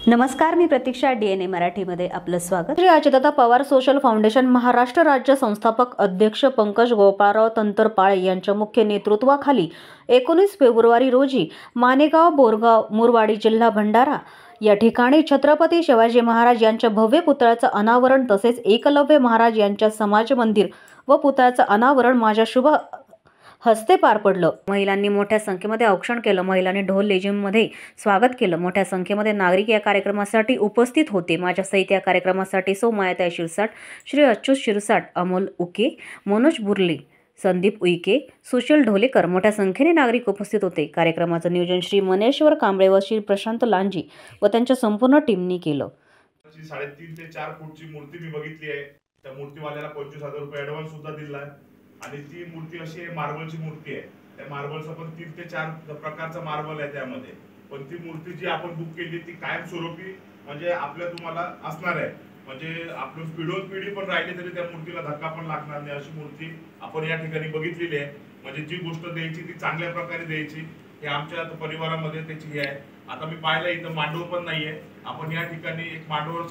नमस्कार, मी प्रतीक्षा. DNA मराठीमध्ये आपलं स्वागत. श्री अजितदादा पवार सोशल फाउंडेशन महाराष्ट्र राज्य संस्थापक अध्यक्ष पंकज गोपाळराव तंत्रपाळे यांच्या मुख्य नेतृत्वाखाली 19 फेब्रुवारी रोजी मानेगाव, बोरगाव, मुरवाडी, जिल्हा भंडारा या ठिकाणी छत्रपती शिवाजी महाराज यांच्या भव्य पुतळ्याचं अनावरण तसेच एकलव्य महाराज यांच्या समाज मंदिर व पुतळ्याचं अनावरण माझ्या शुभ हस्ते पार पडलं. महिलांनी मोठ्या संख्येमध्ये औक्षण केलं. महिलांनी ढोल लेझिममध्ये स्वागत केलं. मोठ्या संख्येमध्ये नागरिक या कार्यक्रमासाठी उपस्थित होते. माझ्यासहित या कार्यक्रमासाठी सौ मायाताई शिरसाट, श्री अच्युत शिरसाट, अमोल उके, मनोज बुर्ले, संदीप उईके, सुशील ढोलेकर मोठ्या संख्येने नागरिक उपस्थित होते. कार्यक्रमाचं नियोजन श्री मनेश्वर कांबळे व श्री प्रशांत लांजी व त्यांच्या संपूर्ण टीमनी केलं. 3.5 ते 4 फूटची मूर्ती मी बघितली आहे. त्या मूर्तीवाल्याला 25,000 रुपये ॲडव्हान्स सुद्धा दिला आहे आणि ती मूर्ती अशी आहे, मार्बलची मूर्ती आहे. त्या मार्बलचा पण 3 ते 4 प्रकारचा मार्बल आहे त्यामध्ये. पण ती मूर्ती जी आपण बुक केली ती कायमस्वरूपी म्हणजे आपल्या तुम्हाला असणार आहे. म्हणजे आपलं पिढी पण राहिली तरी त्या मूर्तीला धक्का पण लागणार नाही अशी मूर्ती आपण या ठिकाणी बघितलेली आहे. म्हणजे जी गोष्ट द्यायची ती चांगल्या प्रकारे द्यायची हे आमच्या परिवारामध्ये त्याची हे आहे. आता मी पाहिलं इथं मांडव पण नाहीये. आपण या ठिकाणी एक मांडवर